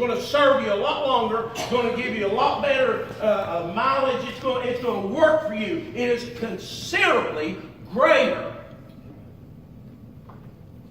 going to serve you a lot longer. It's going to give you a lot better mileage. It's going to work for you. It is considerably greater.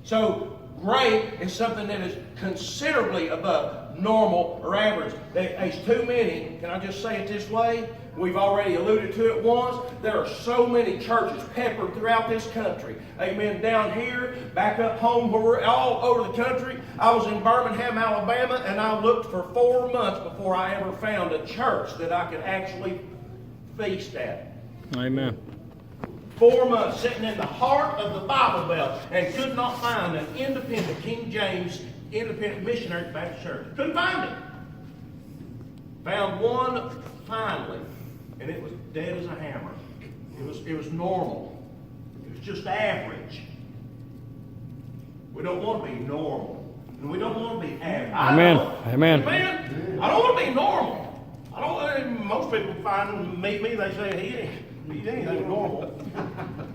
So great is something that is considerably above normal or average. There's too many, can I just say it this way? We've already alluded to it once. There are so many churches peppered throughout this country. Amen. Down here, back up home, where we're all over the country. I was in Birmingham, Alabama, and I looked for 4 months before I ever found a church that I could actually feast at. Amen. 4 months sitting in the heart of the Bible Belt and could not find an independent King James Independent Missionary Baptist Church. Couldn't find it. Found one finally, and it was dead as a hammer. It was normal. It was just average. We don't want to be normal, and we don't want to be average. Amen. Amen. Amen. I don't want to be normal. I don't. Most people meet me. They say he ain't anything normal.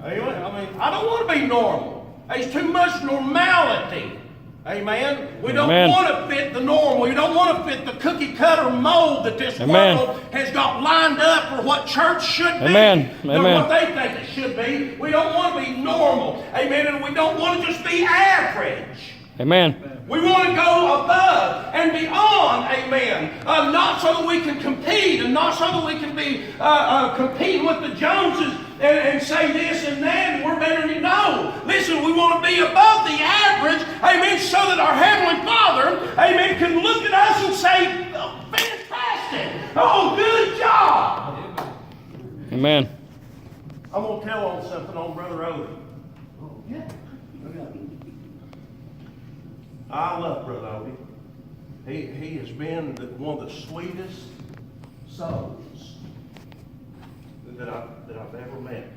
Anyway, I mean, I don't want to be normal. There's too much normality. Amen. We don't want to fit the normal. We don't want to fit the cookie cutter mold that this world has got lined up for what church should be. Amen. What they think it should be. We don't want to be normal. Amen. And we don't want to just be average. Amen. We want to go above and beyond, amen. Not so that we can compete and not so that we can be competing with the Joneses and say this and that and we're better than you. No. Listen, we want to be above the average, amen, so that our Heavenly Father, amen, can look at us and say, oh, fantastic. Oh, good job. Amen. I'm going to tell on something on Brother Odie. Oh, yeah. I love Brother Odie. He has been one of the sweetest souls that I've ever met.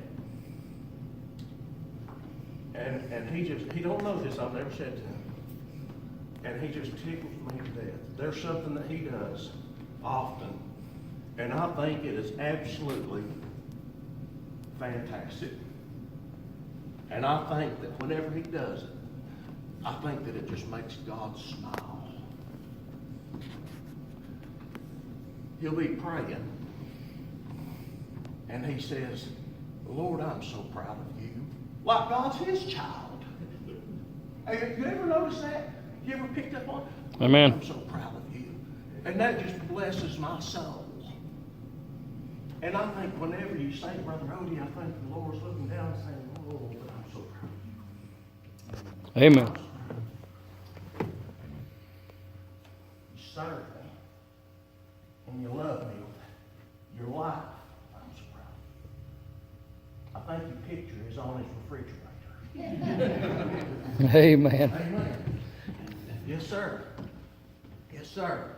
And he don't know this, I've never said to him. And he just tickles me to death. There's something that he does often, and I think it is absolutely fantastic. And I think that whenever he does it, I think that it just makes God smile. He'll be praying, and he says, Lord, I'm so proud of you. Like God's his child. Hey, you ever noticed that? You ever picked up on it? Amen. I'm so proud of you. And that just blesses my soul. And I think whenever you say, Brother Odie, I think the Lord's looking down and saying, oh, I'm so proud of you. Amen. You serve me, and you love me with your life. I'm so proud. I think your picture is on his refrigerator. Amen. Amen. Yes, sir. Yes, sir.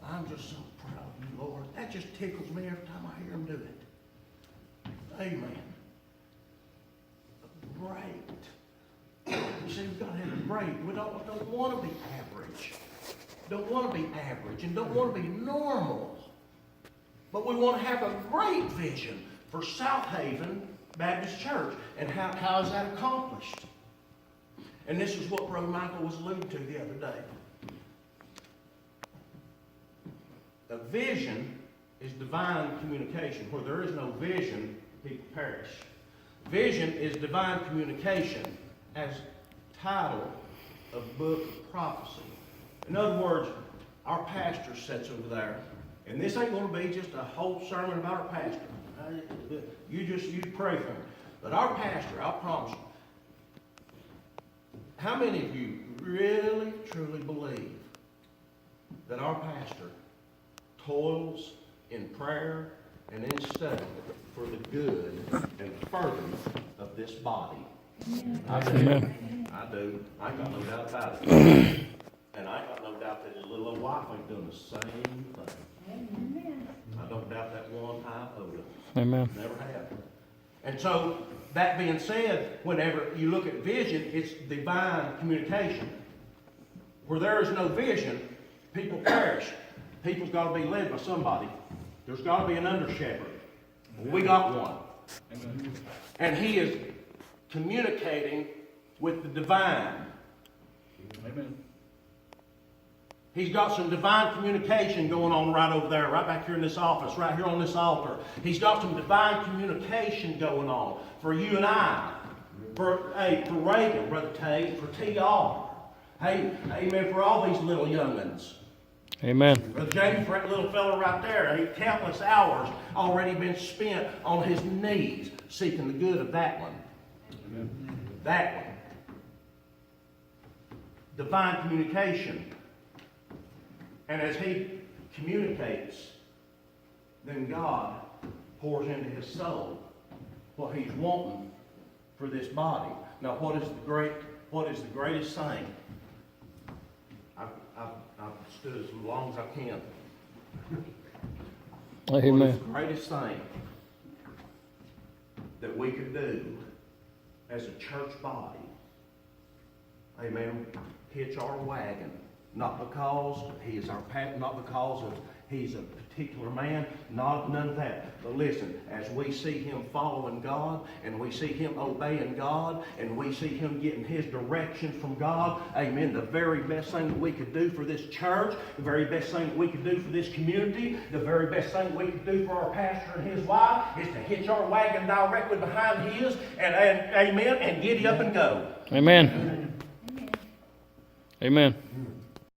I'm just so proud of you, Lord. That just tickles me every time I hear him do it. Amen. Great. You see, we've got to have a great. We don't want to be average. Don't want to be average and don't want to be normal. But we want to have a great vision for South Haven Baptist Church. And how is that accomplished? And this is what Brother Michael was alluding to the other day. A vision is divine communication. Where there is no vision, people perish. Vision is divine communication as title of book of prophecy. In other words, our pastor sits over there, and this ain't going to be just a whole sermon about our pastor. You pray for him. But our pastor, I promise you, how many of you really, truly believe that our pastor toils in prayer and in study for the good and furtherance of this body? I do. Amen. I do. I ain't got no doubt about it. And I ain't got no doubt that his little old wife ain't doing the same thing. Amen. I don't doubt that one iota. Amen. Never have. And so, that being said, whenever you look at vision, it's divine communication. Where there is no vision, people perish. People's got to be led by somebody. There's got to be an under shepherd. We got one. Amen. And he is communicating with the divine. Amen. He's got some divine communication going on right over there, right back here in this office, right here on this altar. He's got some divine communication going on for you and I, for Reagan, Brother Tate, for TR. Hey, amen, for all these little young'uns. Amen. Brother James, that little fella right there, countless hours already been spent on his knees seeking the good of that one. Amen. That one. Divine communication. And as he communicates, then God pours into his soul what he's wanting for this body. Now, what is the greatest thing? I've stood as long as I can. What is Amen. the greatest thing that we could do as a church body? Amen. Hitch our wagon. Not because he is our pastor, not because of he's a particular man, none of that. But listen, as we see him following God, and we see him obeying God, and we see him getting his direction from God, amen, the very best thing that we could do for this church, the very best thing that we could do for this community, the very best thing we could do for our pastor and his wife is to hitch our wagon directly behind his, and amen, and giddy up and go. Amen. Amen.